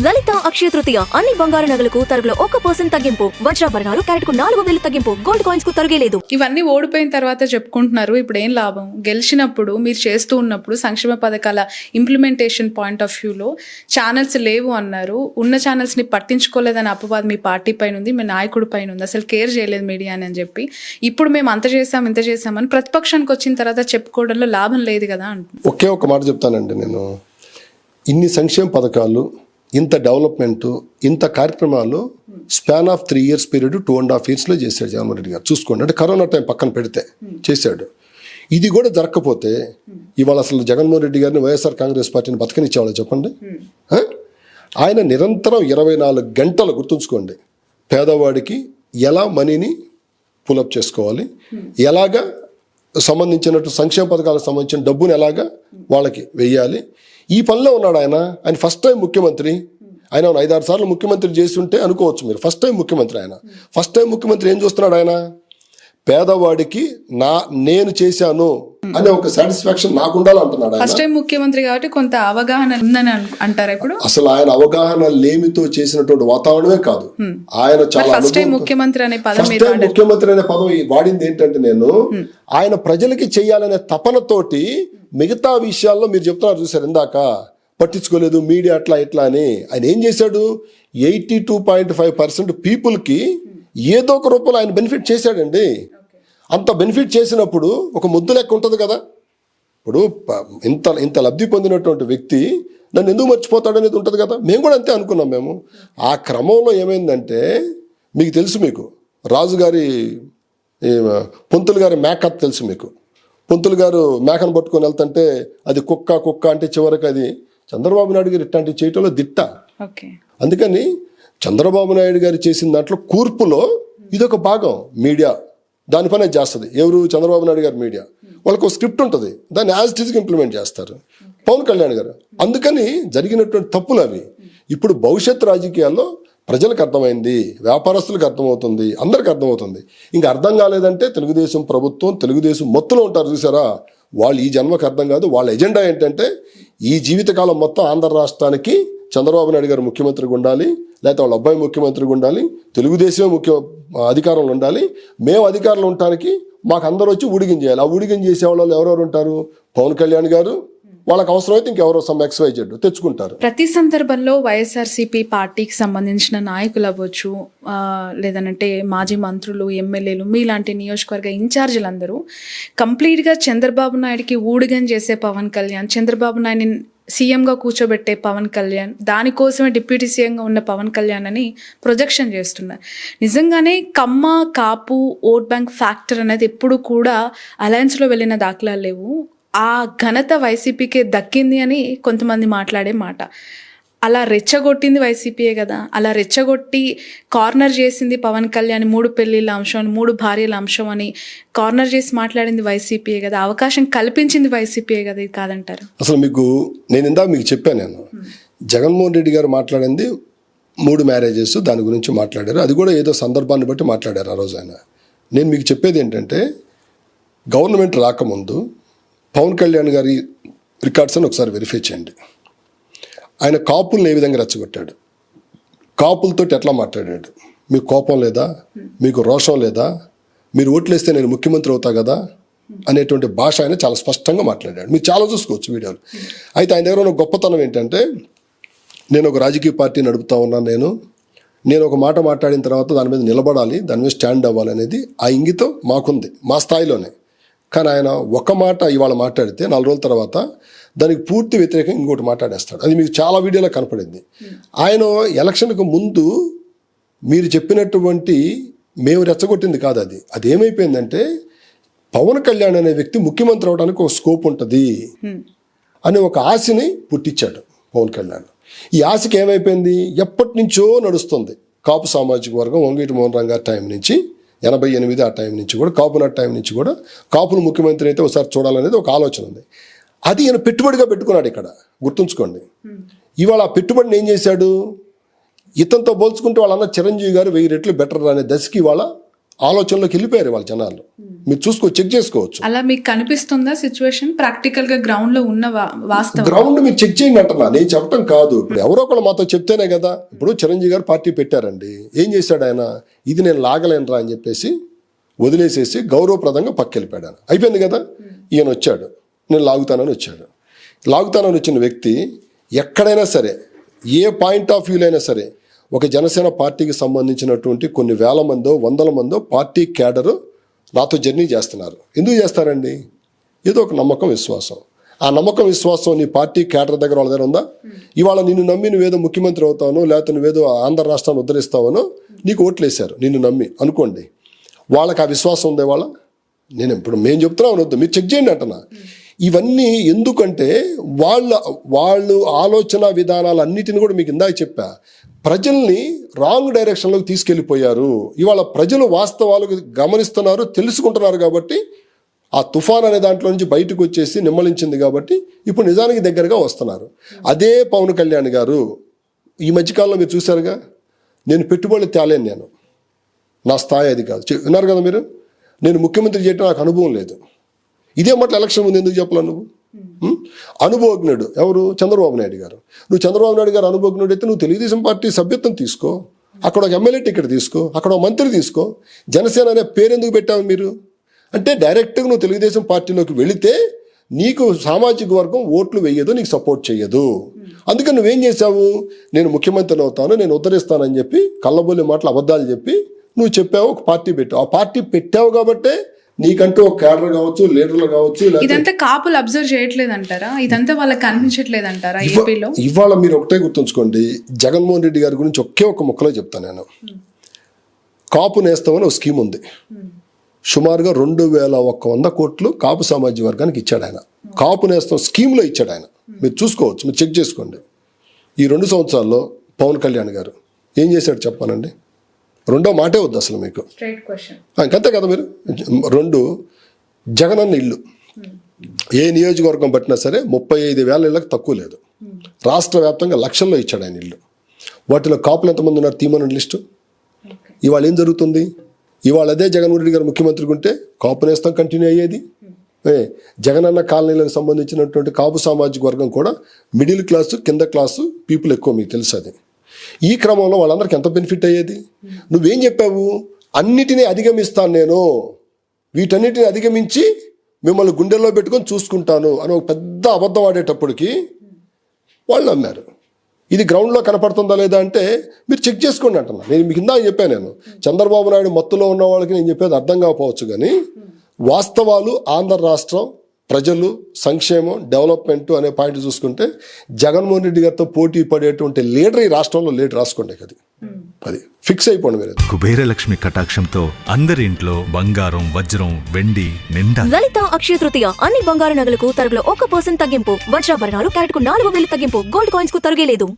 లలిత అక్షయ తృతీయ అన్ని బంగారు నగలకు తరుగులో 1% తగ్గింపు. వజ్రాభరణాలు క్యారెట్కు 4000 తగ్గింపు. గోల్డ్ కాయిన్స్ కు తరుగే లేదు. ఇవన్నీ ఓడిపోయిన తర్వాత చెప్పుకుంటున్నారు. ఇప్పుడు ఏం లాభం? గెలిచినప్పుడు మీరు చేస్తూ ఉన్నప్పుడు సంక్షేమ పథకాల ఇంప్లిమెంటేషన్ పాయింట్ ఆఫ్ వ్యూలో ఛానల్స్ లేవు అన్నారు. ఉన్న ఛానల్స్ ని పట్టించుకోలేదని అపవాదం మీ పార్టీ పైన ఉంది, మీ నాయకుడి పైన ఉంది. అసలు కేర్ చేయలేదు మీడియా అని చెప్పి ఇప్పుడు మేము అంత చేసాం ఇంత చేసామని ప్రతిపక్షానికి వచ్చిన తర్వాత చెప్పుకోవడంలో లాభం లేదు కదా అంటున్నారు. ఒకే ఒక మాట చెప్తానండి నేను. ఇన్ని సంక్షేమ పథకాలు, ఇంత డెవలప్మెంట్, ఇంత కార్యక్రమాలు span of 3 years period 2.5 years చేశాడు జగన్మోహన్ రెడ్డి గారు. చూసుకోండి, అంటే కరోనా టైం పక్కన పెడితే చేశాడు. ఇది కూడా జరగకపోతే ఇవాళ అసలు జగన్మోహన్ రెడ్డి గారిని వైఎస్ఆర్ కాంగ్రెస్ పార్టీని బతకనిచ్చేవాళ్ళు చెప్పండి. ఆయన నిరంతరం 24 గంటలు గుర్తుంచుకోండి, పేదవాడికి ఎలా మనీని పులప్ చేసుకోవాలి, ఎలాగా సంబంధించినట్టు సంక్షేమ పథకాలకు సంబంధించిన డబ్బును ఎలాగా వాళ్ళకి వెయ్యాలి, ఈ పనిలో ఉన్నాడు ఆయన. ఆయన ఫస్ట్ టైం ముఖ్యమంత్రి. ఆయన 5-6 సార్లు ముఖ్యమంత్రి చేసి ఉంటే అనుకోవచ్చు మీరు. ఫస్ట్ టైం ముఖ్యమంత్రి ఆయన. ఫస్ట్ టైం ముఖ్యమంత్రి ఏం చూస్తున్నాడు ఆయన? పేదవాడికి నేను చేశాను అనే ఒక సాటిస్ఫాక్షన్ నాకు ఉండాలి అంటున్నాడు. ఫస్ట్ టైం ముఖ్యమంత్రి కాబట్టి కొంత అవగాహన ఉందని అంటారు. ఇప్పుడు అసలు ఆయన అవగాహన లేమితో చేసినటువంటి వాతావరణమే కాదు. ఆయన చాలా ఫస్ట్ టైం ముఖ్యమంత్రి అనే పదం ముఖ్యమంత్రి అనే పదం వాడింది ఏంటంటే, నేను ఆయన ప్రజలకి చెయ్యాలనే తపనతోటి మిగతా విషయాల్లో మీరు చెప్తున్నారు చూసారు ఇందాక, పట్టించుకోలేదు మీడియా అట్లా ఇట్లా అని. ఆయన ఏం చేశాడు? 82.5% పీపుల్కి ఏదో ఒక రూపంలో ఆయన బెనిఫిట్ చేశాడండి. అంత బెనిఫిట్ చేసినప్పుడు ఒక ముద్దు లెక్క ఉంటుంది కదా. ఇప్పుడు ఇంత లబ్ధి పొందినటువంటి వ్యక్తి నన్ను ఎందుకు మర్చిపోతాడు అనేది ఉంటుంది కదా. మేము కూడా అంతే అనుకున్నాం. మేము ఆ క్రమంలో ఏమైందంటే, మీకు తెలుసు, మీకు రాజుగారి పొంతులు గారి మేక తెలుసు మీకు. పొంతులు గారు మేకను పట్టుకొని వెళ్తుంటే అది కుక్క అంటే చివరికి అది చంద్రబాబు నాయుడు గారు ఇట్లాంటివి చేయటంలో దిట్ట. అందుకని చంద్రబాబు నాయుడు గారు చేసిన దాంట్లో కూర్పులో ఇదొక భాగం. మీడియా దాని పనే చేస్తుంది. ఎవరు? చంద్రబాబు నాయుడు గారు మీడియా. వాళ్ళకు ఒక స్క్రిప్ట్ ఉంటుంది, దాన్ని యాజ్ ఇట్ ఈజ్గా ఇంప్లిమెంట్ చేస్తారు పవన్ కళ్యాణ్ గారు. అందుకని జరిగినటువంటి తప్పులు అవి. ఇప్పుడు భవిష్యత్ రాజకీయాల్లో ప్రజలకు అర్థమైంది, వ్యాపారస్తులకు అర్థమవుతుంది, అందరికి అర్థమవుతుంది. ఇంకా అర్థం కాలేదంటే తెలుగుదేశం ప్రభుత్వం, తెలుగుదేశం మొత్తంలో ఉంటారు చూసారా, వాళ్ళు ఈ జన్మకు అర్థం కాదు. వాళ్ళ ఎజెండా ఏంటంటే ఈ జీవితకాలం మొత్తం ఆంధ్ర రాష్ట్రానికి చంద్రబాబు నాయుడు గారు ముఖ్యమంత్రిగా ఉండాలి, లేకపోతే వాళ్ళ అబ్బాయి ముఖ్యమంత్రిగా ఉండాలి, తెలుగుదేశమే అధికారంలో ఉండాలి. మేము అధికారంలో ఉండటానికి మాకు అందరూ వచ్చి ఊడిగం చేయాలి. ఆ ఊడిగం చేసే వాళ్ళు ఎవరెవరు ఉంటారు? పవన్ కళ్యాణ్ గారు, వాళ్ళకి అవసరమైతే ఇంకెవరో XYZ తెచ్చుకుంటారు. ప్రతి సందర్భంలో వైఎస్ఆర్సీపీ పార్టీకి సంబంధించిన నాయకులు అవ్వచ్చు, లేదనంటే మాజీ మంత్రులు, ఎమ్మెల్యేలు, మీలాంటి నియోజకవర్గ ఇన్ఛార్జీలందరూ కంప్లీట్గా చంద్రబాబు నాయుడికి ఊడిగం చేసే పవన్ కళ్యాణ్, చంద్రబాబు నాయుడిని సీఎంగా కూర్చోబెట్టే పవన్ కళ్యాణ్, దానికోసమే డిప్యూటీ సీఎంగా ఉన్న పవన్ కళ్యాణ్ అని ప్రొజెక్షన్ చేస్తున్నారు. నిజంగానే కమ్మ కాపు ఓట్ బ్యాంక్ ఫ్యాక్టర్ అనేది ఎప్పుడు కూడా అలయన్స్లో వెళ్ళిన దాఖలాలు లేవు. ఆ ఘనత వైసీపీకే దక్కింది అని కొంతమంది మాట్లాడే మాట. అలా రెచ్చగొట్టింది వైసీపీయే కదా. అలా రెచ్చగొట్టి కార్నర్ చేసింది పవన్ కళ్యాణ్. 3 పెళ్లిళ్ళ అంశం అని, 3 భార్యల అంశం అని కార్నర్ చేసి మాట్లాడింది వైసీపీయే కదా. అవకాశం కల్పించింది వైసీపీయే కదా. ఇది కాదంటారు? అసలు నేను ఇందాక మీకు చెప్పాను, నేను జగన్మోహన్ రెడ్డి గారు మాట్లాడింది 3 మ్యారేజెస్ దాని గురించి మాట్లాడారు. అది కూడా ఏదో సందర్భాన్ని బట్టి మాట్లాడారు ఆ రోజు ఆయన. నేను మీకు చెప్పేది ఏంటంటే, గవర్నమెంట్ రాకముందు పవన్ కళ్యాణ్ గారి రికార్డ్స్ అని ఒకసారి వెరిఫై చేయండి. ఆయన కాపుల్ని ఏ విధంగా రెచ్చగొట్టాడు, కాపులతో ఎట్లా మాట్లాడాడు. మీకు కోపం లేదా, మీకు రోషం లేదా, మీరు ఓట్లేస్తే నేను ముఖ్యమంత్రి అవుతా కదా అనేటువంటి భాష ఆయన చాలా స్పష్టంగా మాట్లాడాడు. మీరు చాలా చూసుకోవచ్చు వీడియోలు. అయితే ఆయన దగ్గర ఉన్న గొప్పతనం ఏంటంటే, నేను ఒక రాజకీయ పార్టీ నడుపుతా ఉన్నాను, నేను ఒక మాట మాట్లాడిన తర్వాత దాని మీద నిలబడాలి, దాని మీద స్టాండ్ అవ్వాలి అనేది ఆ ఇంగితం మాకుంది, మా స్థాయిలోనే. కానీ ఆయన ఒక మాట ఇవాళ మాట్లాడితే 4 రోజుల తర్వాత దానికి పూర్తి వ్యతిరేకంగా ఇంకోటి మాట్లాడేస్తాడు. అది మీకు చాలా వీడియోలో కనపడింది. ఆయన ఎలక్షన్కు ముందు మీరు చెప్పినటువంటి మేము రెచ్చగొట్టింది కాదు అది. అది ఏమైపోయిందంటే, పవన్ కళ్యాణ్ అనే వ్యక్తి ముఖ్యమంత్రి అవడానికి ఒక స్కోప్ ఉంటుంది అని ఒక ఆశని పుట్టించాడు పవన్ కళ్యాణ్. ఈ ఆశకి ఏమైపోయింది, ఎప్పటి నుంచో నడుస్తుంది. కాపు సామాజిక వర్గం, వంగవీటి మోహన్ రావు గారి టైం నుంచి 88 ఆ టైం నుంచి కూడా, కాపునాటి టైం నుంచి కూడా కాపులు ముఖ్యమంత్రి అయితే ఒకసారి చూడాలనేది ఒక ఆలోచన ఉంది. అది ఈయన పెట్టుబడిగా పెట్టుకున్నాడు ఇక్కడ, గుర్తుంచుకోండి. ఇవాళ ఆ పెట్టుబడిని ఏం చేశాడు, ఇతనితో పోల్చుకుంటే వాళ్ళన్న చిరంజీవి గారు 1000 రెట్లు బెటర్ అనే దశకి ఇవాళ ఆలోచనలోకి వెళ్ళిపోయారు వాళ్ళ జనాలు. మీరు చెక్ చేసుకోవచ్చు. అలా మీకు కనిపిస్తుందా సిచ్యువేషన్ ప్రాక్టికల్ గా గ్రౌండ్ లో ఉన్న వాస్తవం? గ్రౌండ్ మీరు చెక్ చేయండి అంటున్నా, నేను చెప్పడం కాదు. ఇప్పుడు ఎవరో ఒకళ్ళు మాతో చెప్తేనే కదా. ఇప్పుడు చిరంజీవి గారు పార్టీ పెట్టారండి, ఏం చేశాడు ఆయన? ఇది నేను లాగలేనురా అని చెప్పేసి వదిలేసేసి గౌరవప్రదంగా పక్కెళ్ళిపోయాడు ఆయన. అయిపోయింది కదా. ఈయన వచ్చాడు, నేను లాగుతానని వచ్చాడు. లాగుతానని వచ్చిన వ్యక్తి ఎక్కడైనా సరే, ఏ పాయింట్ ఆఫ్ వ్యూలో అయినా సరే, ఒక జనసేన పార్టీకి సంబంధించినటువంటి కొన్ని వేల మందో వందల మందో పార్టీ క్యాడరు నాతో జర్నీ చేస్తున్నారు. ఎందుకు చేస్తారండి? ఏదో ఒక నమ్మకం, విశ్వాసం. ఆ నమ్మకం, విశ్వాసం నీ పార్టీ క్యాడర్ దగ్గర వాళ్ళ దగ్గర ఉందా? ఇవాళ నిన్ను నమ్మి నువ్వేదో ముఖ్యమంత్రి అవుతావనో, లేకపోతే నువ్వేదో ఆంధ్ర రాష్ట్రాన్ని ఉద్ధరిస్తావనో నీకు ఓట్లేశారు నిన్ను నమ్మి అనుకోండి. వాళ్ళకి ఆ విశ్వాసం ఉందే వాళ్ళ? నేను ఇప్పుడు మేము చెప్తున్నాం అనొద్దు, మీరు చెక్ చేయండి అంటున్నా. ఇవన్నీ ఎందుకంటే వాళ్ళు ఆలోచన విధానాలు అన్నిటిని కూడా మీకు ఇందాక చెప్పా, ప్రజల్ని రాంగ్ డైరెక్షన్లోకి తీసుకెళ్ళిపోయారు. ఇవాళ ప్రజలు వాస్తవాలకు గమనిస్తున్నారు, తెలుసుకుంటున్నారు. కాబట్టి ఆ తుఫాన్ అనే దాంట్లో నుంచి బయటకు వచ్చేసి నిమ్మలించింది కాబట్టి ఇప్పుడు నిజానికి దగ్గరగా వస్తున్నారు. అదే పవన్ కళ్యాణ్ గారు ఈ మధ్యకాలంలో మీరు చూశారుగా, నేను పెట్టుబడులు తేలేను, నేను నా స్థాయి అది కాదు. విన్నారు కదా మీరు, నేను ముఖ్యమంత్రి చేయడం నాకు అనుభవం లేదు. ఇదే మాట ఎలక్షన్ ముందు ఎందుకు చెప్పలే నువ్వు? అనుభవజ్ఞుడు ఎవరు? చంద్రబాబు నాయుడు గారు. నువ్వు చంద్రబాబు నాయుడు గారు అనుభవజ్ఞుడు అయితే నువ్వు తెలుగుదేశం పార్టీ సభ్యత్వం తీసుకో, అక్కడ ఒక ఎమ్మెల్యే టికెట్ తీసుకో, అక్కడ ఒక మంత్రి తీసుకో. జనసేన అనే పేరు ఎందుకు పెట్టావు మీరు? అంటే డైరెక్ట్గా నువ్వు తెలుగుదేశం పార్టీలోకి వెళితే నీకు సామాజిక వర్గం ఓట్లు వేయదు, నీకు సపోర్ట్ చేయదు. అందుకని నువ్వేం చేశావు? నేను ముఖ్యమంత్రిని అవుతాను, నేను ఉద్ధరిస్తానని చెప్పి కళ్ళబొల్లి మాటలు అబద్ధాలు చెప్పి నువ్వు చెప్పావు, ఒక పార్టీ పెట్టావు. ఆ పార్టీ పెట్టావు కాబట్టే నీకంటూ ఒక క్యాడర్ కావచ్చు, లీడర్లు కావచ్చు. ఇదంతా కాపులు అబ్జర్వ్ చేయట్లేదు అంటారా? ఇదంతా వాళ్ళకి కనిపించట్లేదు అంటారా ఏపీలో? ఇవాళ మీరు ఒకటే గుర్తుంచుకోండి, జగన్మోహన్ రెడ్డి గారి గురించి ఒకే ఒక ముక్కలో చెప్తాను నేను. కాపు నేస్తామని ఒక స్కీమ్ ఉంది, సుమారుగా 2100 కోట్లు కాపు సామాజిక వర్గానికి ఇచ్చాడు ఆయన. కాపు నేస్తం స్కీమ్లో ఇచ్చాడు ఆయన. మీరు చూసుకోవచ్చు, మీరు చెక్ చేసుకోండి. ఈ 2 సంవత్సరాల్లో పవన్ కళ్యాణ్ గారు ఏం చేశాడు చెప్పానండి? రెండో మాటే వద్దు అసలు మీకు, ఇంకంతే కదా. మీరు 2 జగనన్న ఇల్లు ఏ నియోజకవర్గం పట్టినా సరే 35,000 ఇళ్ళకి తక్కువ లేదు. రాష్ట్ర వ్యాప్తంగా లక్షల్లో ఇచ్చాడు ఆయన ఇల్లు. వాటిలో కాపులు ఎంతమంది ఉన్నారు తీమన్న లిస్టు. ఇవాళ ఏం జరుగుతుంది? ఇవాళ అదే జగన్మోహన్ రెడ్డి గారు ముఖ్యమంత్రికి ఉంటే కాపు నేస్తం కంటిన్యూ అయ్యేది. జగనన్న కాలనీలకు సంబంధించినటువంటి కాపు సామాజిక వర్గం కూడా మిడిల్ క్లాసు, కింద క్లాసు పీపుల్ ఎక్కువ, మీకు తెలుసు అది. ఈ క్రమంలో వాళ్ళందరికీ ఎంత బెనిఫిట్ అయ్యేది? నువ్వేం చెప్పావు? అన్నిటినీ అధిగమిస్తాను నేను, వీటన్నిటిని అధిగమించి మిమ్మల్ని గుండెల్లో పెట్టుకొని చూసుకుంటాను అని ఒక పెద్ద అబద్ధం ఆడేటప్పటికి వాళ్ళు నమ్మారు. ఇది గ్రౌండ్లో కనపడుతుందా లేదా అంటే మీరు చెక్ చేసుకోండి అంటున్నా. నేను మీకు ఇందాక చెప్పాను, నేను చంద్రబాబు నాయుడు మత్తులో ఉన్న వాళ్ళకి నేను చెప్పేది అర్థం కాకపోవచ్చు, కానీ వాస్తవాలు ఆంధ్ర రాష్ట్రం ప్రజలు, సంక్షేమం, డెవలప్మెంట్ అనే పాయింట్ చూసుకుంటే జగన్మోహన్ రెడ్డి గారితో పోటీ పడేటువంటి లీడర్ ఈ రాష్ట్రంలో లేడు. రాసుకోండి, అది ఫిక్స్ అయిపోండి మీరు. కుబేర లక్ష్మి కటాక్షంతో అందరి ఇంట్లో బంగారం, వజ్రం, వెండి నిండా. లలిత అక్షయ తృతీయ అన్ని బంగారు నగలకు తరుగులో 1% తగ్గింపు. వజ్రాభరణాలు క్యారెట్కు 4,000 తగ్గింపు. గోల్డ్ కాయిన్స్ కు తరుగే లేదు.